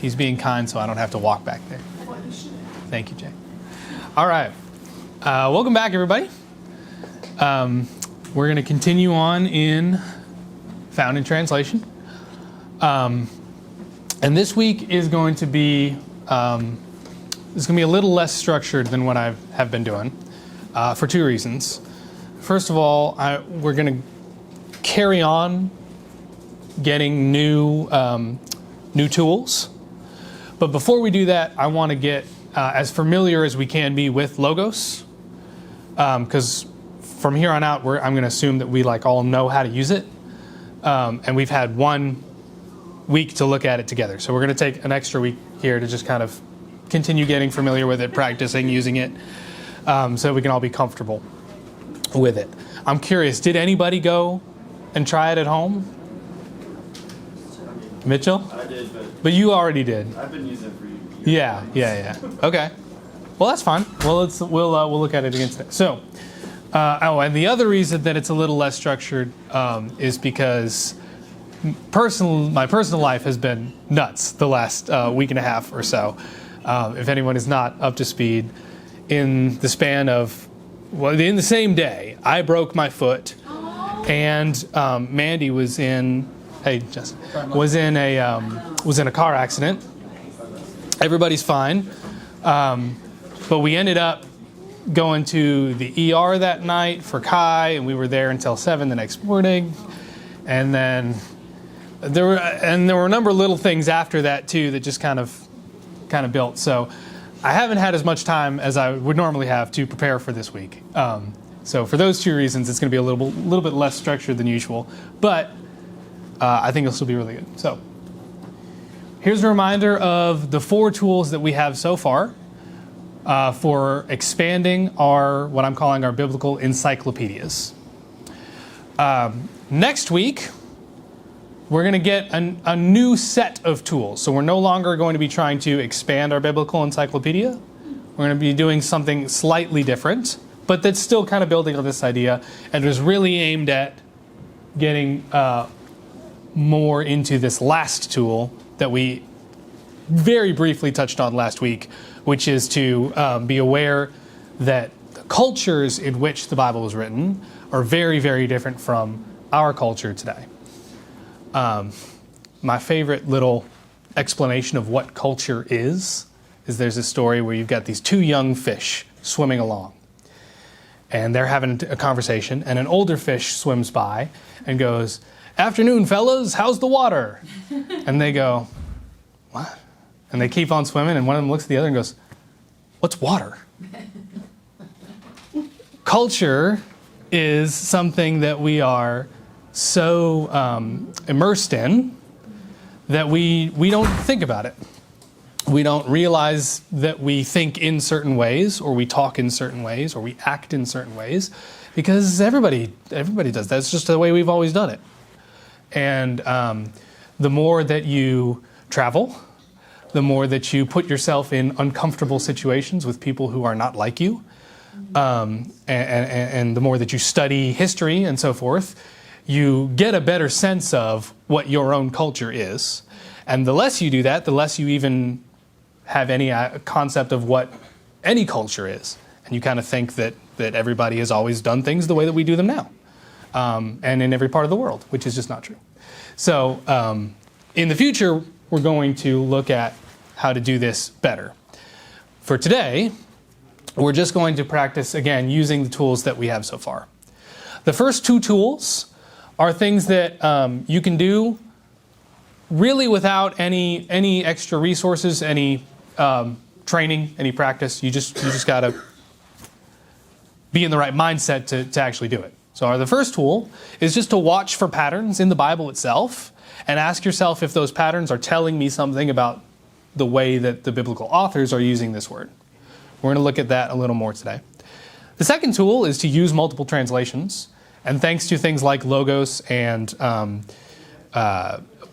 He's being kind, so I don't have to walk back there. Thank you, Jay. All right. Welcome back, everybody. We're going to continue on in Found in Translation. And this week is going to be a little less structured than what I have been doing for two reasons. First of all, we're going to carry on getting new tools. But before we do that, I want to get as familiar as we can be with Logos, because from here on out, I'm going to assume that we all know how to use it, and we've had 1 week to look at it together. So we're going to take an extra week here to just kind of continue getting familiar with it, practicing using it, so we can all be comfortable with it. I'm curious, did anybody go and try it at home? Mitchell? I did, but you already did. I've been using it for years. Yeah. Okay. Well, that's fine. Well, we'll look at it again today. So, and the other reason that it's a little less structured is because my personal life has been nuts the last week and a half or so. If anyone is not up to speed, in the span of, in the same day, I broke my foot, and Mandy was in. Hey, Justin, was in a car accident. Everybody's fine, but we ended up going to the ER that night for Kai, and we were there until 7 the next morning. And then there were a number of little things after that too that just kind of built. So I haven't had as much time as I would normally have to prepare for this week. So for those two reasons, it's going to be a little bit less structured than usual, but I think it'll still be really good. So here's a reminder of the 4 tools that we have so far for expanding what I'm calling our biblical encyclopedias. Next week, we're going to get a new set of tools. So we're no longer going to be trying to expand our biblical encyclopedia. We're going to be doing something slightly different, but that's still kind of building on this idea, and is really aimed at getting more into this last tool that we very briefly touched on last week, which is to be aware that the cultures in which the Bible was written are very, very different from our culture today. My favorite little explanation of what culture is there's a story where you've got these 2 young fish swimming along, and they're having a conversation, and an older fish swims by and goes, "Afternoon, fellas, how's the water?" And they go, "What?" And they keep on swimming, and one of them looks at the other and goes, "What's water?" Culture is something that we are so immersed in that we don't think about it. We don't realize that we think in certain ways, or we talk in certain ways, or we act in certain ways, because everybody does that. It's just the way we've always done it. And the more that you travel, the more that you put yourself in uncomfortable situations with people who are not like you, and the more that you study history and so forth, you get a better sense of what your own culture is. And the less you do that, the less you even have any concept of what any culture is. And you kind of think that everybody has always done things the way that we do them now, and in every part of the world, which is just not true. So in the future, we're going to look at how to do this better. For today, we're just going to practice, again, using the tools that we have so far. The first 2 tools are things that you can do really without any extra resources, any training, any practice. You just got to be in the right mindset to actually do it. So the first tool is just to watch for patterns in the Bible itself and ask yourself if those patterns are telling me something about the way that the biblical authors are using this word. We're going to look at that a little more today. The second tool is to use multiple translations. And thanks to things like Logos and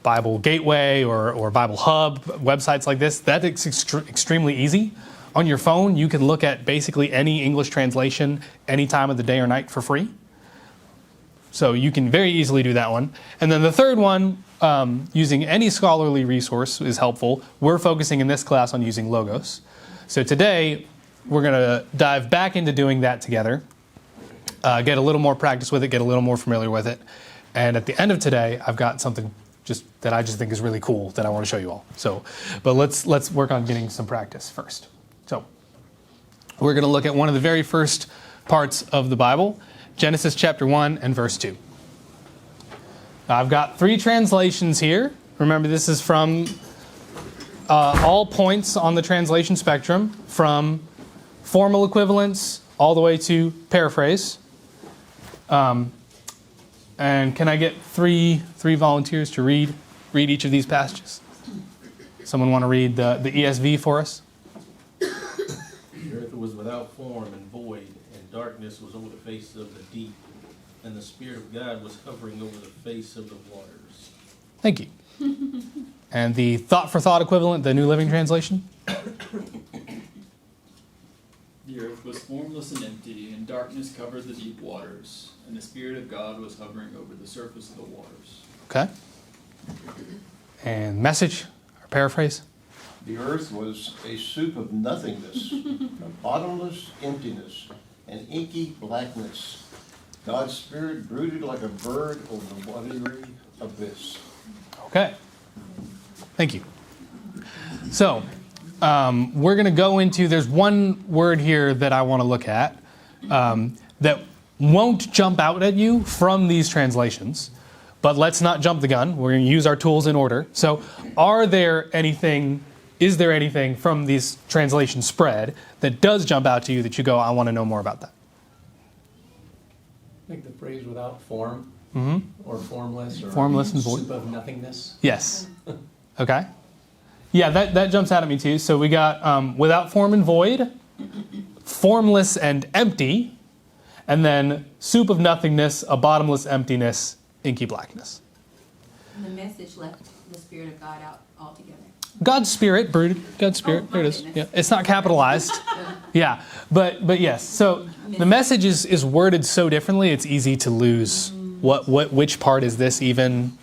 Bible Gateway or Bible Hub, websites like this, that is extremely easy. On your phone, you can look at basically any English translation any time of the day or night for free. So you can very easily do that one. And then the third one using any scholarly resource is helpful. We're focusing in this class on using Logos. So today, we're going to dive back into doing that together, get a little more practice with it, get a little more familiar with it. And at the end of today, I've got something that I just think is really cool that I want to show you all. So, but let's work on getting some practice first. So, we're going to look at one of the very first parts of the Bible, Genesis chapter 1 and verse 2. I've got 3 translations here. Remember, this is from all points on the translation spectrum, from formal equivalence all the way to paraphrase. And can I get three volunteers to read each of these passages? Someone want to read the ESV for us? The earth was without form and void, and darkness was over the face of the deep, and the Spirit of God was hovering over the face of the waters. Thank you. And the thought for thought equivalent, the New Living Translation? The earth was formless and empty, and darkness covered the deep waters, and the Spirit of God was hovering over the surface of the waters. Okay. And Message, or paraphrase? The earth was a soup of nothingness, a bottomless emptiness, an inky blackness. God's Spirit brooded like a bird over the watery abyss. Okay. Thank you. So, we're going to go into, there's one word here that I want to look at that won't jump out at you from these translations, but let's not jump the gun. We're going to use our tools in order. So, is there anything from these translation spread that does jump out to you that you go, I want to know more about that? I think the phrase without form, or formless, or Formless and void. soup of nothingness. Yes. Okay. Yeah, that jumps out at me too. So we got without form and void, formless and empty, and then soup of nothingness, a bottomless emptiness, inky blackness. And the Message left the Spirit of God out altogether. God's Spirit, brooded. God's Spirit, Oh, there it is. goodness. Yeah, it's not capitalized. Yeah, but yes. So the Message is worded so differently, it's easy to lose which part is this even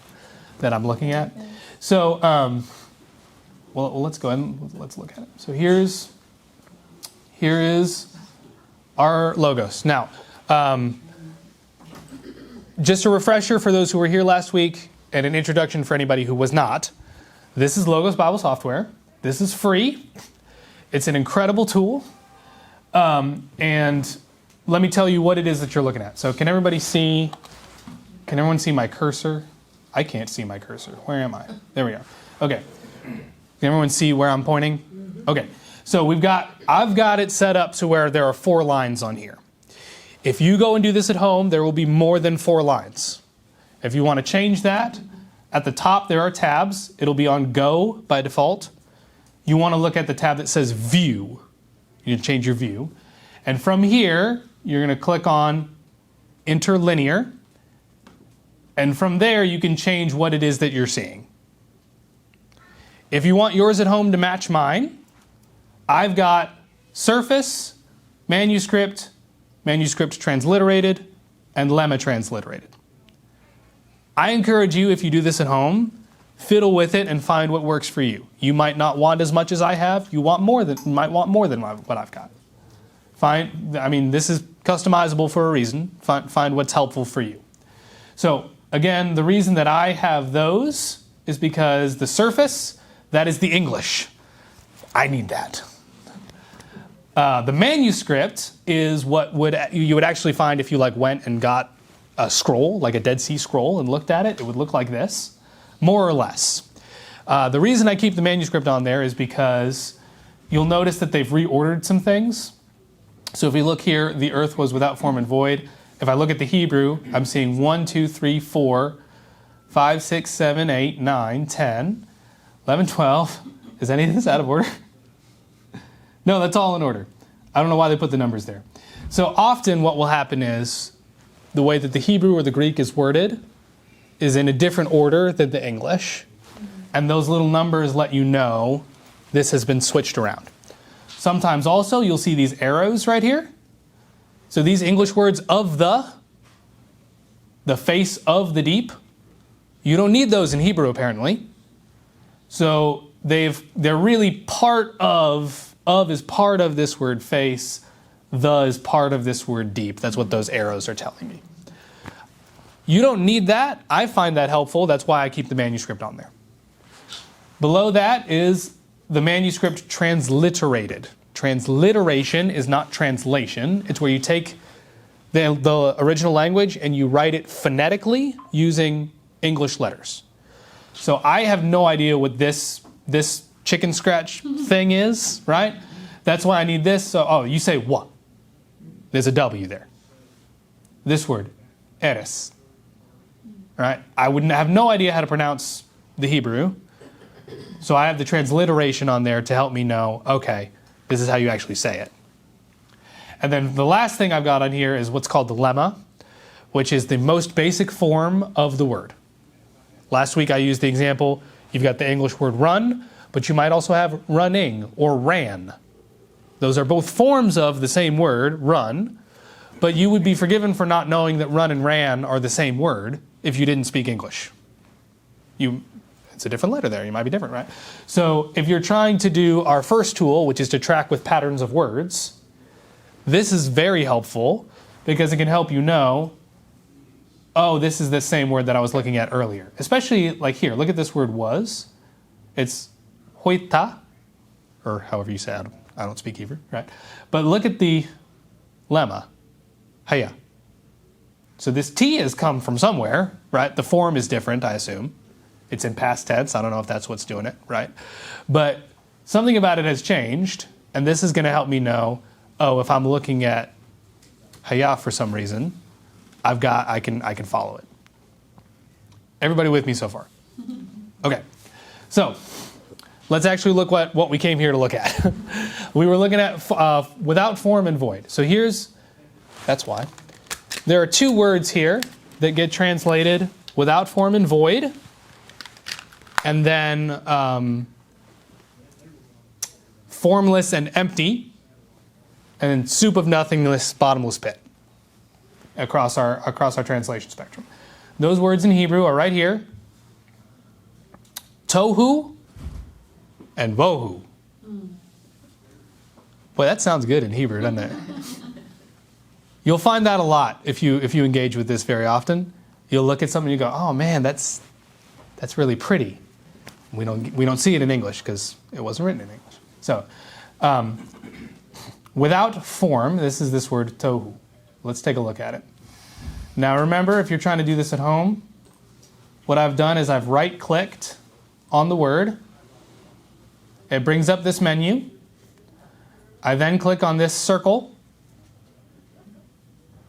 that I'm looking at. So, well, let's go ahead and let's look at it. So here is our Logos. Now, just a refresher for those who were here last week, and an introduction for anybody who was not. This is Logos Bible Software. This is free. It's an incredible tool. And let me tell you what it is that you're looking at. So can everyone see my cursor? I can't see my cursor. Where am I? There we are. Okay. Can everyone see where I'm pointing? Okay. So I've got it set up to where there are 4 lines on here. If you go and do this at home, there will be more than 4 lines. If you want to change that, at the top there are tabs. It'll be on Go by default. You want to look at the tab that says View. You can change your view. And from here, you're going to click on Interlinear. And from there, you can change what it is that you're seeing. If you want yours at home to match mine, I've got Surface, Manuscript, Manuscript Transliterated, and Lemma Transliterated. I encourage you, if you do this at home, fiddle with it and find what works for you. You might not want as much as I have. You might want more than what I've got. This is customizable for a reason. Find what's helpful for you. So, again, the reason that I have those is because the Surface, that is the English. I need that. The Manuscript is what you would actually find if you went and got a scroll, like a Dead Sea Scroll, and looked at it. It would look like this, more or less. The reason I keep the Manuscript on there is because you'll notice that they've reordered some things. So if we look here, the earth was without form and void. If I look at the Hebrew, I'm seeing 1, 2, 3, 4, 5, 6, 7, 8, 9, 10, 11, 12. Is any of this out of order? No, that's all in order. I don't know why they put the numbers there. So often what will happen is the way that the Hebrew or the Greek is worded is in a different order than the English. And those little numbers let you know this has been switched around. Sometimes also you'll see these arrows right here. So these English words, of the face of the deep, You don't need those in Hebrew, apparently. So they're really part of is part of this word face, the is part of this word deep. That's what those arrows are telling me. You don't need that. I find that helpful. That's why I keep the manuscript on there. Below that is the manuscript transliterated. Transliteration is not translation. It's where you take the original language and you write it phonetically using English letters. So I have no idea what this chicken scratch thing is, right? That's why I need this. So, you say what? There's a W there. This word, eres. Right? I wouldn't have no idea how to pronounce the Hebrew. So I have the transliteration on there to help me know, okay, this is how you actually say it. And then the last thing I've got on here is what's called the lemma, which is the most basic form of the word. Last week I used the example, you've got the English word run, but you might also have running or ran. Those are both forms of the same word, run, but you would be forgiven for not knowing that run and ran are the same word if you didn't speak English. It's a different letter there. You might be different, right? So if you're trying to do our first tool, which is to track with patterns of words, this is very helpful because it can help you know, oh, this is the same word that I was looking at earlier. Especially like here, look at this word was. It's hoita, or however you say it. I don't speak Hebrew, right? But look at the lemma, haya. So this T has come from somewhere, right? The form is different, I assume. It's in past tense. I don't know if that's what's doing it, right? But something about it has changed, and this is going to help me know, oh, if I'm looking at haya for some reason, I can follow it. Everybody with me so far? Okay. So let's actually look what we came here to look at. We were looking at without form and void. So that's why. There are two words here that get translated without form and void. And then formless and empty. And then soup of nothingness, bottomless pit. Across our translation spectrum. Those words in Hebrew are right here. Tohu and bohu. Boy, that sounds good in Hebrew, doesn't it? You'll find that a lot if you engage with this very often. You'll look at something and you go, oh man, that's really pretty. We don't see it in English because it wasn't written in English. So, without form, this is this word tohu. Let's take a look at it. Now remember, if you're trying to do this at home, what I've done is I've right-clicked on the word. It brings up this menu. I then click on this circle.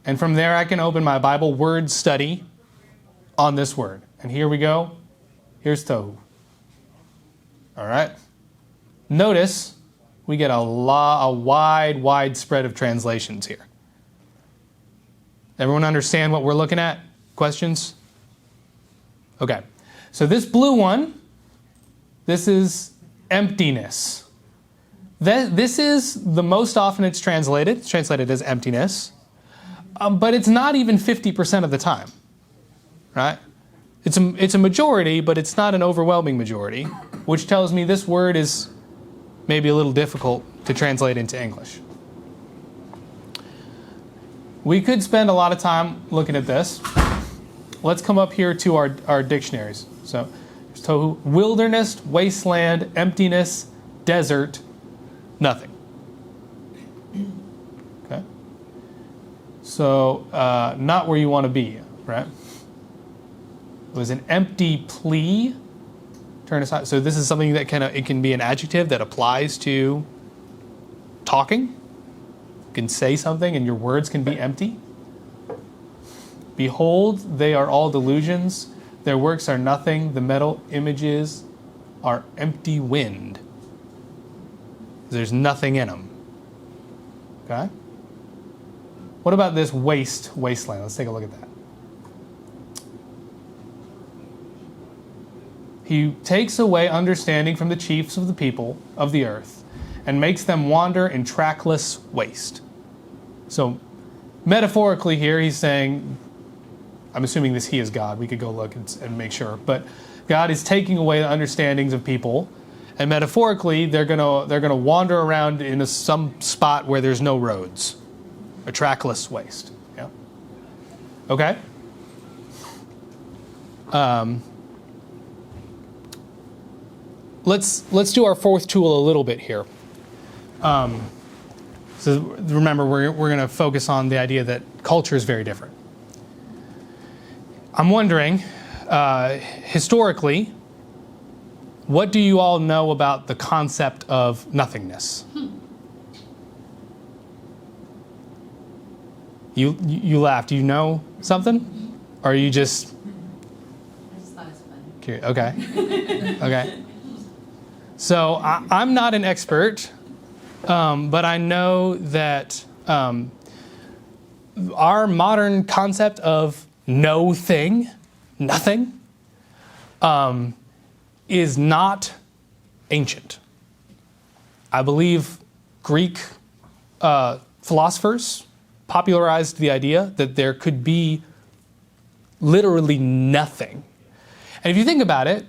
And from there I can open my Bible word study on this word. And here we go. Here's tohu. All right. Notice we get a wide spread of translations here. Everyone understand what we're looking at? Questions? Okay. So this blue one, this is emptiness. This is the most often it's translated. It's translated as emptiness. But it's not even 50% of the time. Right? It's a majority, but it's not an overwhelming majority, which tells me this word is maybe a little difficult to translate into English. We could spend a lot of time looking at this. Let's come up here to our dictionaries. So, there's tohu, wilderness, wasteland, emptiness, desert, nothing. Okay? So, not where you want to be, right? It was an empty plea. Turn aside. So this is something that it can be an adjective that applies to talking. You can say something and your words can be empty. Behold, they are all delusions. Their works are nothing. The metal images are empty wind. There's nothing in them. Okay? What about this wasteland? Let's take a look at that. He takes away understanding from the chiefs of the people of the earth and makes them wander in trackless waste. So, metaphorically here, he's saying I'm assuming this he is God. We could go look and make sure. But God is taking away the understandings of people, and metaphorically, they're gonna wander around in some spot where there's no roads, a trackless waste. Yeah. Okay. Let's do our fourth tool a little bit here. So remember, we're going to focus on the idea that culture is very different. I'm wondering, historically, what do you all know about the concept of nothingness? You laughed. Do you know something? Or are you just I just thought it was funny. curious? Okay. Okay. So I'm not an expert, but I know that our modern concept of no thing, nothing, is not ancient. I believe Greek philosophers popularized the idea that there could be literally nothing. And if you think about it,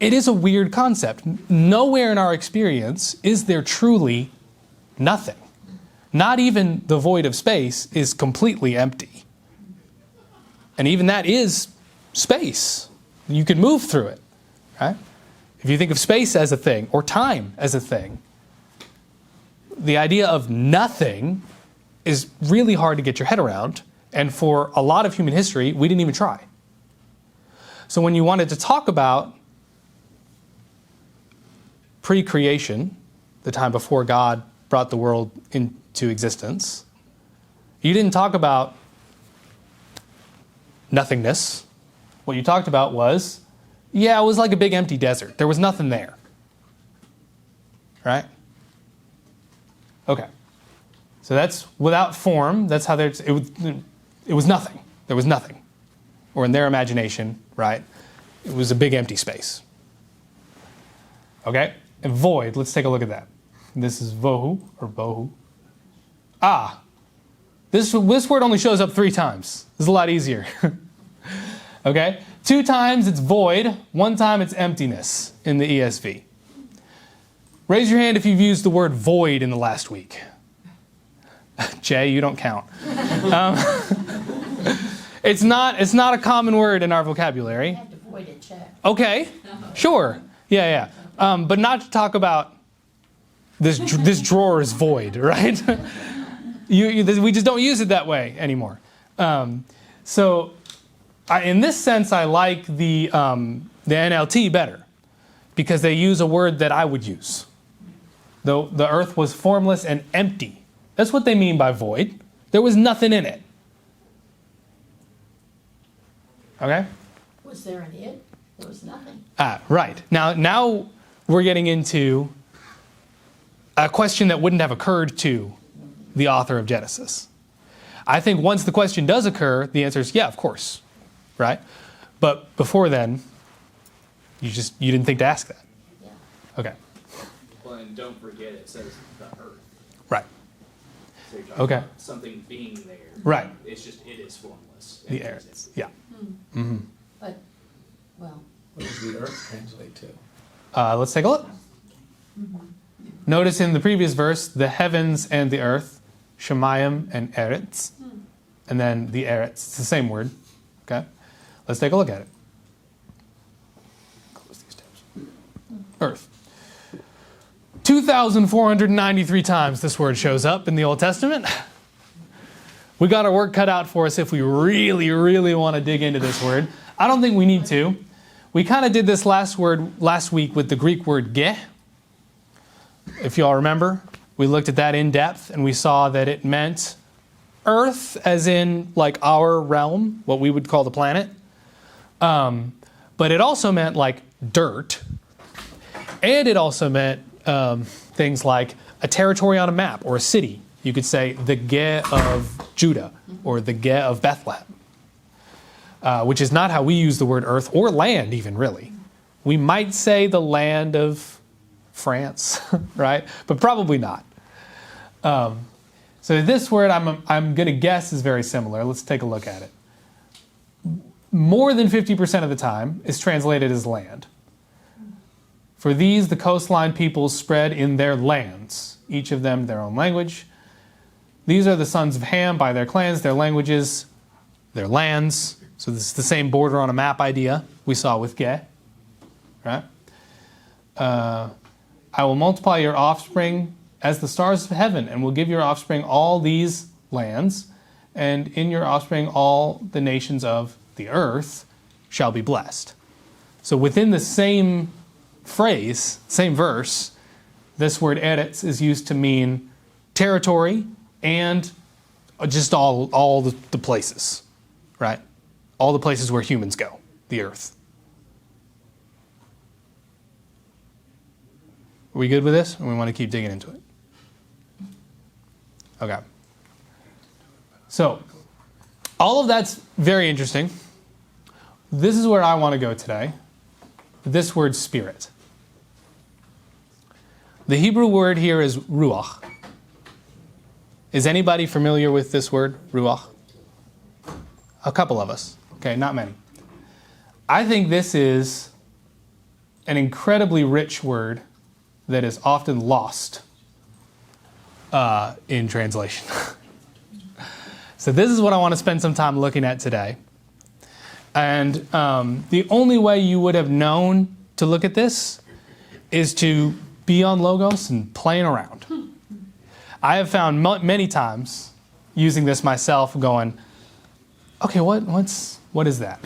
it is a weird concept. Nowhere in our experience is there truly nothing. Not even the void of space is completely empty. And even that is space. You can move through it, right? If you think of space as a thing, or time as a thing, the idea of nothing is really hard to get your head around. And for a lot of human history, we didn't even try. So when you wanted to talk about pre-creation, the time before God brought the world into existence, you didn't talk about nothingness. What you talked about was, yeah, it was like a big empty desert. There was nothing there. Right? Okay. So that's without form. That's how it was nothing. There was nothing. Or in their imagination, right? It was a big empty space. Okay? And void, let's take a look at that. This is vohu, or bohu. This word only shows up 3 times. This is a lot easier. Okay? 2 times it's void, 1 time it's emptiness in the ESV. Raise your hand if you've used the word void in the last week. Jay, you don't count. It's not a common word in our vocabulary. I have to void a check. Okay, sure. Yeah. But not to talk about this drawer is void, right? We just don't use it that way anymore. So in this sense, I like the NLT better because they use a word that I would use. The earth was formless and empty. That's what they mean by void. There was nothing in it. Okay? Was there an it? There was nothing. Right. Now we're getting into a question that wouldn't have occurred to the author of Genesis. I think once the question does occur, the answer is yeah, of course. Right? But before then, you didn't think to ask that. Yeah. Okay. Well, and don't forget it says the earth. Right. So you're talking Okay. about something being there. Right. It's just, it is formless. The It air. is. Yeah. But, well, What does the earth translate to? Let's take a look. Notice in the previous verse, the heavens and the earth, Shemayim and Eretz, and then the Eretz. It's the same word. Okay? Let's take a look at it. Close these tabs. Earth. 2,493 times this word shows up in the Old Testament. We got our work cut out for us if we really, really want to dig into this word. I don't think we need to. We kind of did this last week with the Greek word ge. If you all remember, we looked at that in depth and we saw that it meant earth as in like our realm, what we would call the planet. But it also meant like dirt. And it also meant things like a territory on a map or a city. You could say the Ge of Judah or the Ge of Bethlehem, which is not how we use the word earth or land even really. We might say the land of France, right? But probably not. So this word I'm going to guess is very similar. Let's take a look at it. more than 50% of the time is translated as land. For these, the coastline peoples spread in their lands, each of them their own language. These are the sons of Ham by their clans, their languages, their lands. So this is the same border on a map idea we saw with Ge. Right? I will multiply your offspring as the stars of heaven, and will give your offspring all these lands, and in your offspring all the nations of the earth shall be blessed. So within the same phrase, same verse, this word eretz is used to mean territory and just all the places, right? All the places where humans go, the earth. Are we good with this? Or we want to keep digging into it? Okay. So, all of that's very interesting. This is where I want to go today. This word spirit. The Hebrew word here is ruach. Is anybody familiar with this word, ruach? A couple of us. Okay, not many. I think this is an incredibly rich word that is often lost in translation. So this is what I want to spend some time looking at today. And the only way you would have known to look at this is to be on Logos and playing around. I have found many times using this myself going, okay, what is that?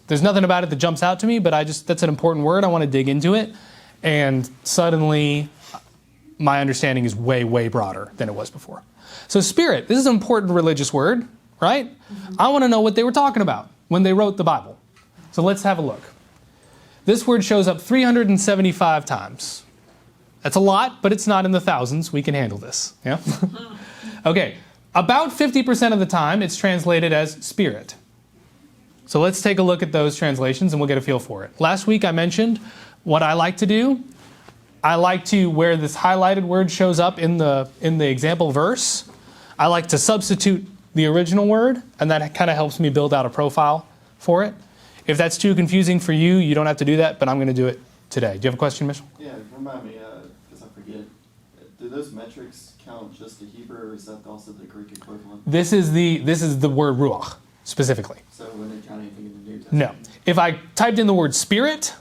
There's nothing about it that jumps out to me, but that's an important word. I want to dig into it. And suddenly my understanding is way, way broader than it was before. So spirit, this is an important religious word, right? I want to know what they were talking about when they wrote the Bible. So let's have a look. This word shows up 375 times. That's a lot, but it's not in the thousands. We can handle this. Yeah? Okay, about 50% of the time it's translated as spirit. So let's take a look at those translations and we'll get a feel for it. Last week I mentioned what I like to do. I like to, where this highlighted word shows up in the example verse, I like to substitute the original word, and that kind of helps me build out a profile for it. If that's too confusing for you, you don't have to do that, but I'm going to do it today. Do you have a question, Mitchell? Yeah, remind me, because I forget. Do those metrics count just the Hebrew, or is that also the Greek equivalent? This is the word ruach, specifically. So when they count anything in the New No. Testament? If I typed in the word spirit,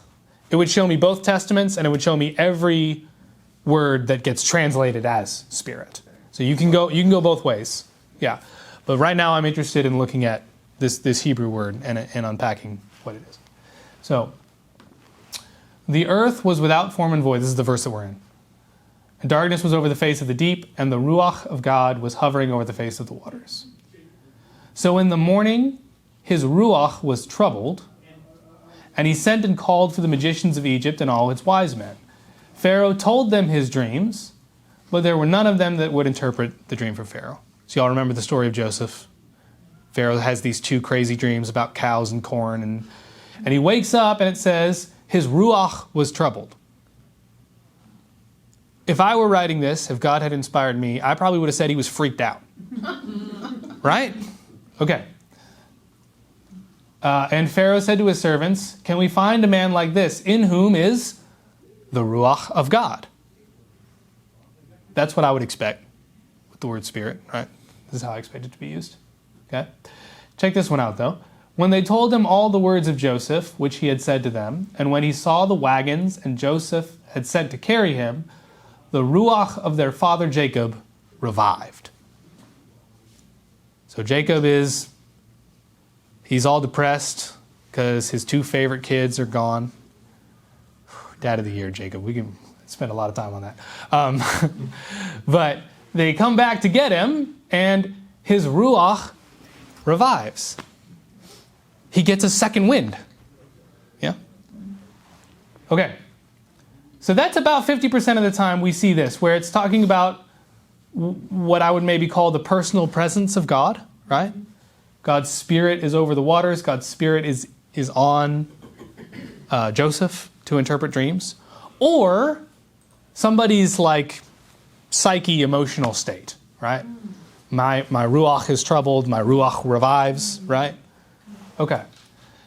it would show me both testaments, and it would show me every word that gets translated as spirit. So you can go both ways. Yeah. But right now I'm interested in looking at this Hebrew word and unpacking what it is. So, the earth was without form and void. This is the verse that we're in. And darkness was over the face of the deep, and the Ruach of God was hovering over the face of the waters. So in the morning, his Ruach was troubled, and he sent and called for the magicians of Egypt and all its wise men. Pharaoh told them his dreams, but there were none of them that would interpret the dream for Pharaoh. So y'all remember the story of Joseph. Pharaoh has these two crazy dreams about cows and corn, and he wakes up and it says his Ruach was troubled. If I were writing this, if God had inspired me, I probably would have said he was freaked out. Right? Okay. And Pharaoh said to his servants, "Can we find a man like this, in whom is the Ruach of God?" That's what I would expect with the word spirit, right? This is how I expect it to be used. Okay? Check this one out, though. When they told him all the words of Joseph, which he had said to them, and when he saw the wagons and Joseph had sent to carry him, the Ruach of their father Jacob revived. So Jacob he's all depressed because his two favorite kids are gone. Dad of the year, Jacob. We can spend a lot of time on that. But they come back to get him, and his Ruach revives. He gets a second wind. Yeah? Okay. So that's about 50% of the time we see this, where it's talking about what I would maybe call the personal presence of God, right? God's Spirit is over the waters. God's Spirit is on Joseph to interpret dreams. Or somebody's like psyche emotional state, right? My Ruach is troubled. My Ruach revives, right? Okay.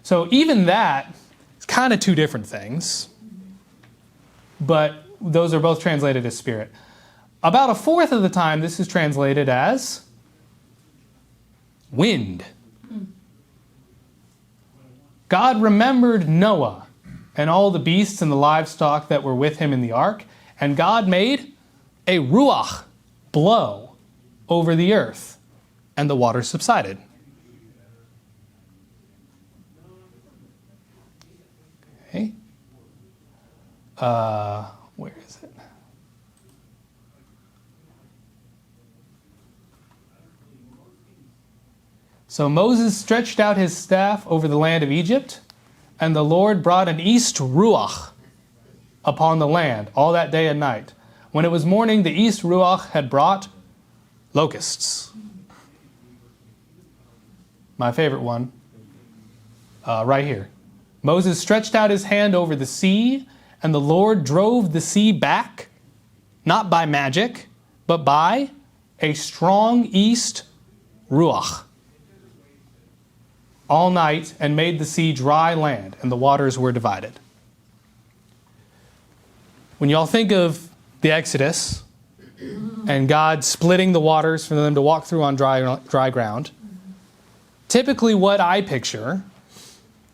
So even that is kind of two different things, but those are both translated as spirit. About a fourth of the time, this is translated as wind. God remembered Noah and all the beasts and the livestock that were with him in the ark, and God made a ruach blow over the earth, and the waters subsided. Okay. Where is it? So Moses stretched out his staff over the land of Egypt, and the Lord brought an east ruach upon the land all that day and night. When it was morning, the east ruach had brought locusts. My favorite one, right here. Moses stretched out his hand over the sea, and the Lord drove the sea back, not by magic, but by a strong east ruach all night, and made the sea dry land, and the waters were divided. When y'all think of the Exodus and God splitting the waters for them to walk through on dry ground, typically what I picture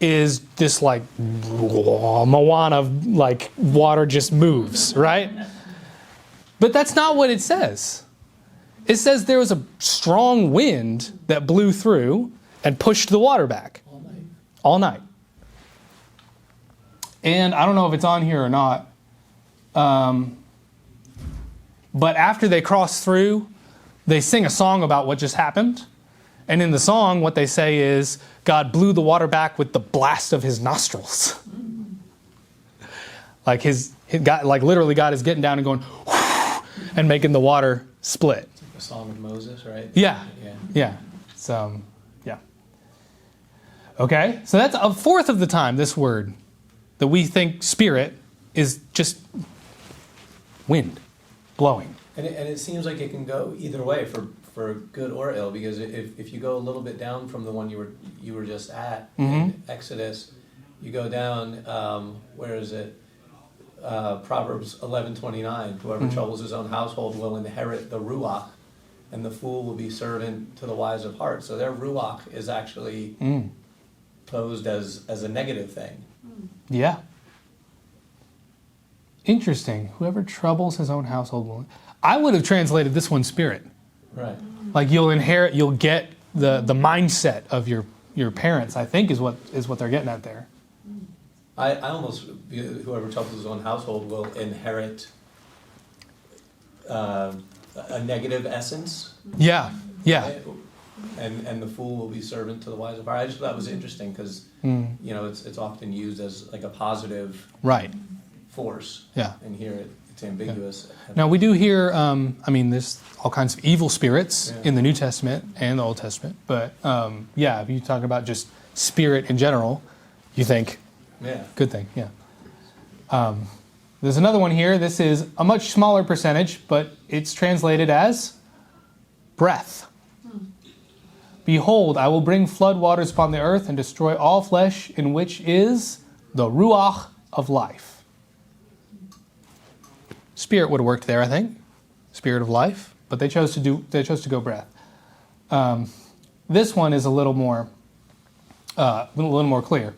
is this like Moana, like water just moves, right? But that's not what it says. It says there was a strong wind that blew through and pushed the water back. All night. And I don't know if it's on here or not, but after they cross through, they sing a song about what just happened. And in the song, what they say is, God blew the water back with the blast of his nostrils. Like literally God is getting down and going, and making the water split. The Song of Moses, right? Yeah. So, yeah. Okay, so that's a fourth of the time this word that we think spirit is just wind blowing. And it seems like it can go either way for good or ill, because if you go a little bit down from the one you were just at in Exodus, you go down, where is it? Proverbs 11:29. Whoever troubles his own household will inherit the ruach, and the fool will be servant to the wise of heart. So their ruach is actually posed as a negative thing. Yeah. Interesting. Whoever troubles his own household will. I would have translated this one spirit. Right. Like you'll get the mindset of your parents, I think is what they're getting at there. I almost, whoever troubles his own household will inherit a negative essence. Yeah. Right? And the fool will be servant to the wise of heart. I just thought that was interesting because it's often used as like a positive force. Yeah. And here it's ambiguous. Now we do hear, there's all kinds of evil spirits in the New Testament and the Old Testament, but if you talk about just spirit in general, you think good thing. Yeah. There's another one here. This is a much smaller percentage, but it's translated as breath. Behold, I will bring flood waters upon the earth and destroy all flesh, in which is the ruach of life. Spirit would have worked there, I think. Spirit of life, but they chose to go breath. This one is a little more clear.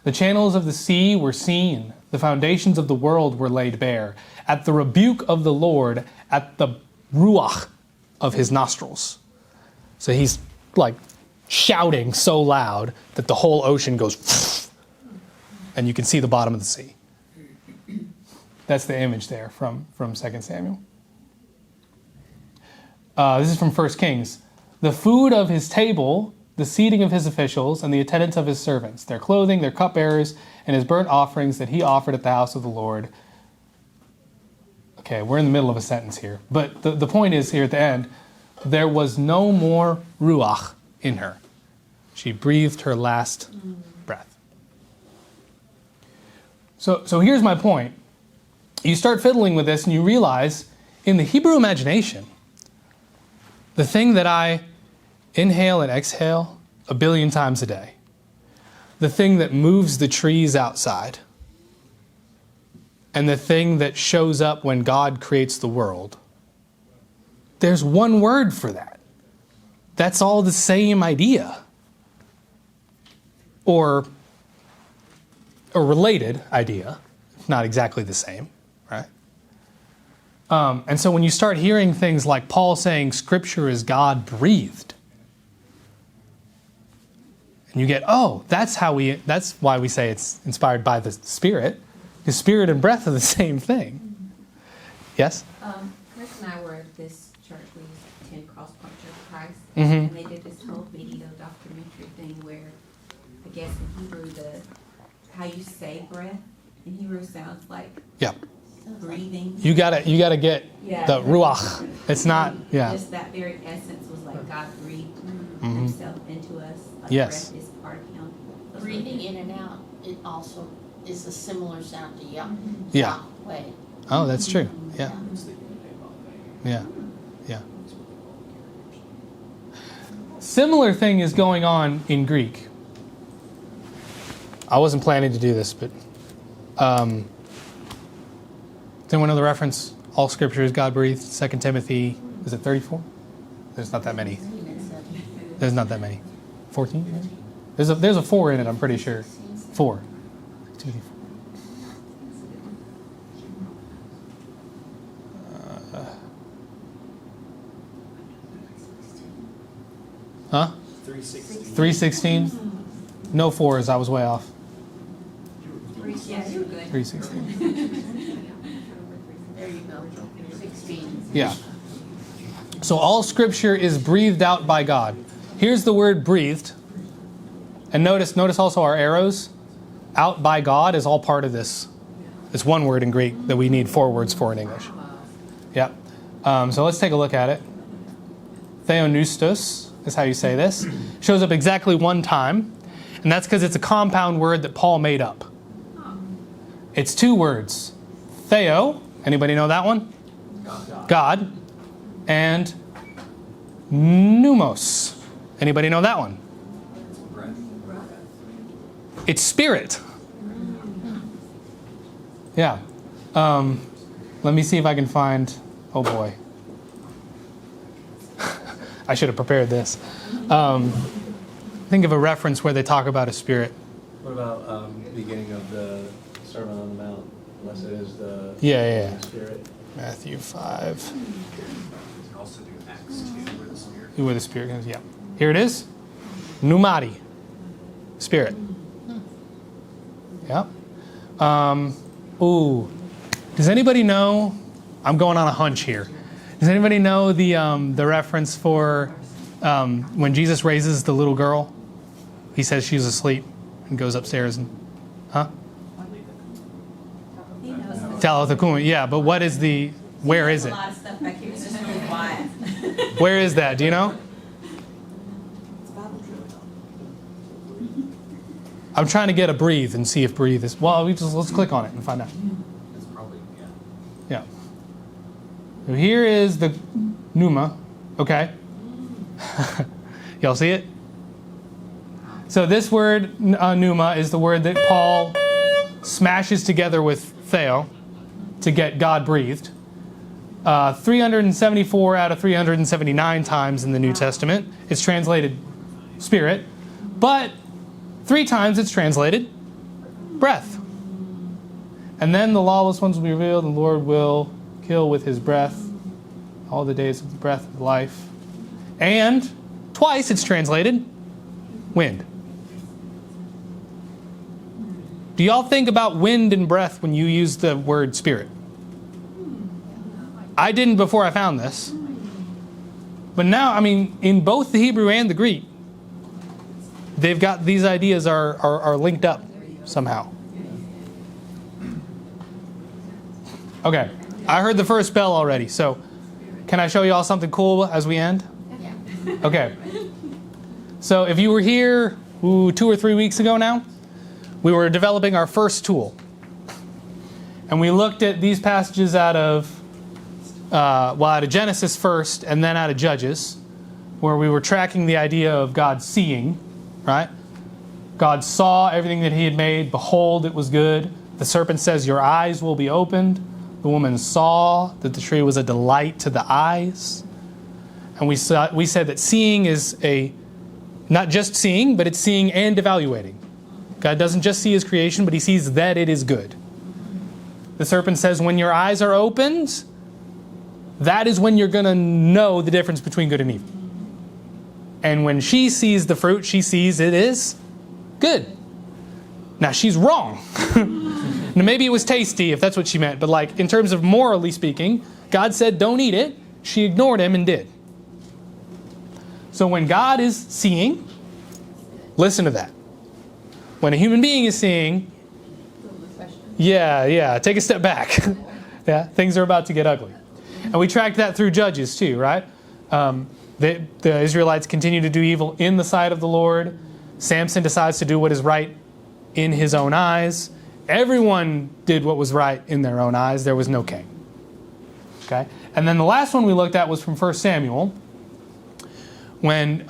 The channels of the sea were seen. The foundations of the world were laid bare. At the rebuke of the Lord, at the ruach of his nostrils. So he's like shouting so loud that the whole ocean goes and you can see the bottom of the sea. That's the image there from 2 Samuel. This is from 1 Kings. The food of his table, the seating of his officials, and the attendance of his servants, their clothing, their cupbearers, and his burnt offerings that he offered at the house of the Lord. Okay, we're in the middle of a sentence here. But the point is here at the end, there was no more ruach in her. She breathed her last breath. So here's my point. You start fiddling with this and you realize in the Hebrew imagination, the thing that I inhale and exhale 1 billion times a day, the thing that moves the trees outside and the thing that shows up when God creates the world, there's one word for that. That's all the same idea. Or a related idea, not exactly the same, right? And so when you start hearing things like Paul saying Scripture is God-breathed, and you get, oh, that's why we say it's inspired by the Spirit, because Spirit and breath are the same thing. Yes? Chris and I were at this church, we used to attend Cross Point Church of Christ, Mhm. and they did this whole video documentary thing where, I guess in Hebrew, how you say breath in Hebrew sounds like Yeah. breathing. You gotta get the ruach. It's not, yeah. Just that very essence was like God breathed Mhm. Himself into us. Like Yes. breath is part of Him. Breathing in and out, it also is a similar sound to Yah. Yeah. Yahweh. Oh, that's true. Yeah. Yeah. Yeah. Similar thing is going on in Greek. I wasn't planning to do this, but does anyone know the reference? All Scripture is God-breathed. 2 Timothy, is it 34? There's not that many. There's not that many. 14? Maybe? There's a 4 in it, I'm pretty sure. 4. 2, 3, 4. Huh? 3:16. No 4s. I was way off. Yeah, you're good. 3:16. There you go. 16. Yeah. So all Scripture is breathed out by God. Here's the word breathed. And notice also our arrows. Out by God is all part of this. It's one word in Greek that we need 4 words for in English. Yeah. So let's take a look at it. Theonoustos is how you say this. Shows up exactly one time. And that's because it's a compound word that Paul made up. It's 2 words. Theo, anybody know that one? God. And pneumos. Anybody know that one? It's spirit. Yeah. Let me see if I can find... Oh boy. I should have prepared this. Think of a reference where they talk about a spirit. What about beginning of the Sermon on the Mount? Unless it is the Yeah. Spirit. Matthew 5. You can also do Acts 2 where the Spirit. Where the spirit comes. Yeah. Here it is. Pneumati. Spirit. Yeah. Ooh. Does anybody know? I'm going on a hunch here. Does anybody know the reference for when Jesus raises the little girl? He says she's asleep and goes upstairs and, huh? He knows. Talitha Kumi. Yeah, but what is the? Where is it? A lot of stuff back here. It's just really quiet. Where is that? Do you know? I'm trying to get a breathe and see if breathe is. Well, let's click on it and find out. It's probably, Yeah. So here is the pneuma. Okay. Y'all see it? So this word pneuma is the word that Paul smashes together with theo to get God breathed. 374 out of 379 times in the New Testament it's translated spirit, but 3 times it's translated breath. And then the lawless ones will be revealed, and the Lord will kill with His breath all the days of the breath of life. And twice it's translated wind. Do y'all think about wind and breath when you use the word spirit? I didn't before I found this. But now, I mean, in both the Hebrew and the Greek, they've got these ideas are linked up somehow. Okay, I heard the first bell already, so can I show you all something cool as we end? Okay. So if you were here 2 or 3 weeks ago now, we were developing our first tool. And we looked at these passages out of Genesis first and then out of Judges, where we were tracking the idea of God seeing, right? God saw everything that he had made. Behold, it was good. The serpent says, your eyes will be opened. The woman saw that the tree was a delight to the eyes. And we said that seeing is not just seeing, but it's seeing and evaluating. God doesn't just see his creation, but he sees that it is good. The serpent says, when your eyes are opened, that is when you're going to know the difference between good and evil. And when she sees the fruit, she sees it is good. Now, she's wrong. Now, maybe it was tasty, if that's what she meant. But like, in terms of morally speaking, God said, don't eat it. She ignored him and did. So when God is seeing, listen to that. When a human being is seeing, take a step back. Yeah, things are about to get ugly. And we tracked that through Judges too, right? The Israelites continue to do evil in the sight of the Lord. Samson decides to do what is right in his own eyes. Everyone did what was right in their own eyes. There was no king. Okay? And then the last one we looked at was from 1 Samuel, when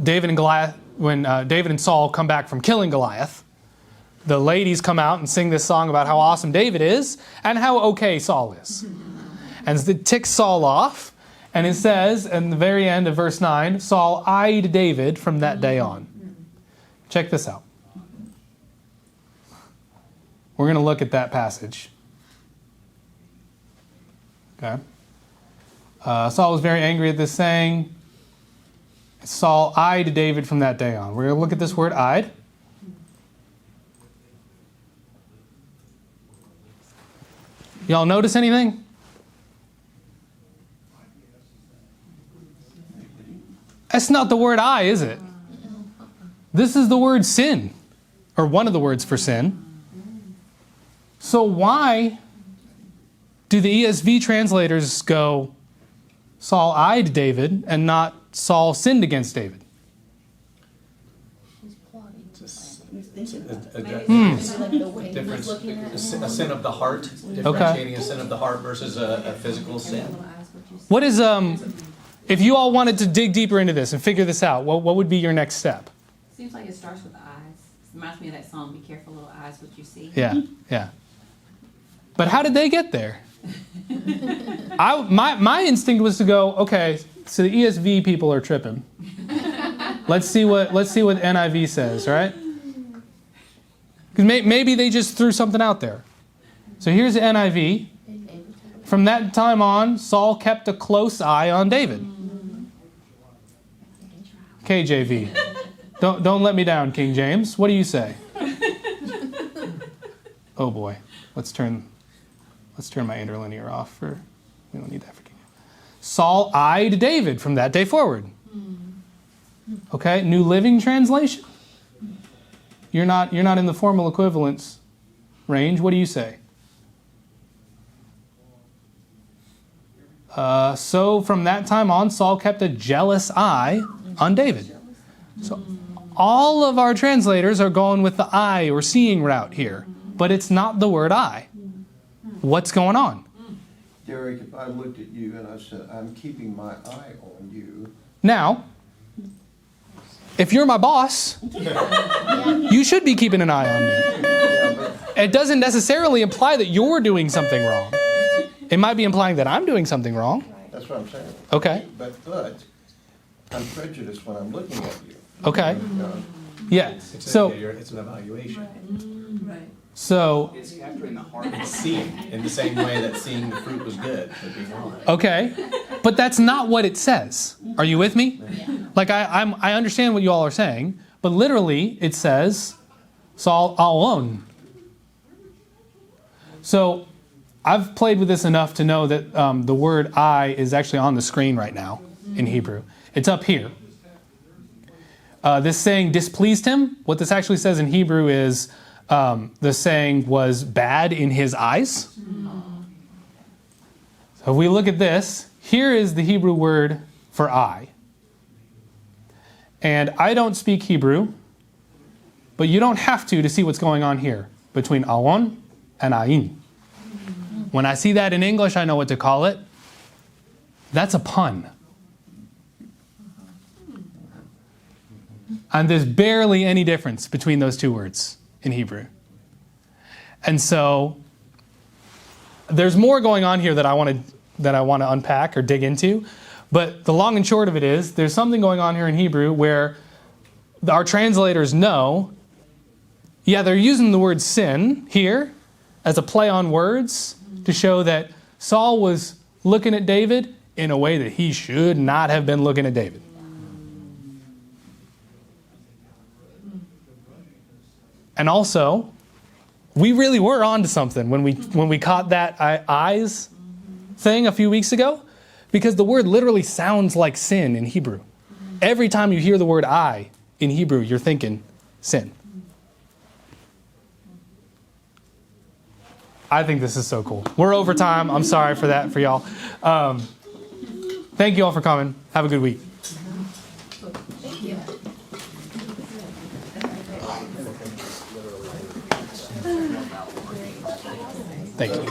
David and Saul come back from killing Goliath. The ladies come out and sing this song about how awesome David is and how okay Saul is. And it ticks Saul off. And it says, in the very end of verse 9, Saul eyed David from that day on. Check this out. We're going to look at that passage. Okay. Saul was very angry at this saying. Saul eyed David from that day on. We're going to look at this word eyed. Y'all notice anything? That's not the word eye, is it? This is the word sin, or one of the words for sin. So why do the ESV translators go, Saul eyed David, and not Saul sinned against David? He's plotting. Difference, a sin of the heart, differentiating a sin of the heart versus a physical sin. What is, if you all wanted to dig deeper into this and figure this out, what would be your next step? Seems like it starts with the eyes. It reminds me of that song, Be Careful Little Eyes What You See. Yeah. But how did they get there? My instinct was to go, okay, so the ESV people are tripping. Let's see what NIV says, right? Because maybe they just threw something out there. So here's the NIV. From that time on, Saul kept a close eye on David. KJV. Don't let me down, King James. What do you say? Oh boy. Let's turn my interlinear off. We don't need that for King James. Saul eyed David from that day forward. Okay, New Living Translation. You're not in the formal equivalence range. What do you say? So from that time on, Saul kept a jealous eye on David. So all of our translators are going with the eye or seeing route here, but it's not the word eye. What's going on? Derek, if I looked at you and I said, I'm keeping my eye on you. Now, if you're my boss, you should be keeping an eye on me. It doesn't necessarily imply that you're doing something wrong. It might be implying that I'm doing something wrong. That's what I'm saying. Okay. But I'm prejudiced when I'm looking at you. Okay. Yeah. It's So an evaluation. Right. So It's capturing the heart. It's seeing in the same way that seeing the fruit was good. But being wrong. okay, but that's not what it says. Are you with me? Like I understand what you all are saying, but literally it says Saul alone. So I've played with this enough to know that the word "I" is actually on the screen right now in Hebrew. It's up here. This saying displeased him. What this actually says in Hebrew is the saying was bad in his eyes. So if we look at this, here is the Hebrew word for eye. And I don't speak Hebrew, but you don't have to see what's going on here between awon and ayin. When I see that in English, I know what to call it. That's a pun. And there's barely any difference between those two words in Hebrew. And so there's more going on here that I want to unpack or dig into. But the long and short of it is, there's something going on here in Hebrew where our translators know, yeah, they're using the word sin here as a play on words to show that Saul was looking at David in a way that he should not have been looking at David. And also, we really were onto something when we caught that eyes thing a few weeks ago, because the word literally sounds like sin in Hebrew. Every time you hear the word eye in Hebrew, you're thinking sin. I think this is so cool. We're over time. I'm sorry for that for y'all. Thank you all for coming. Have a good week. Thank you.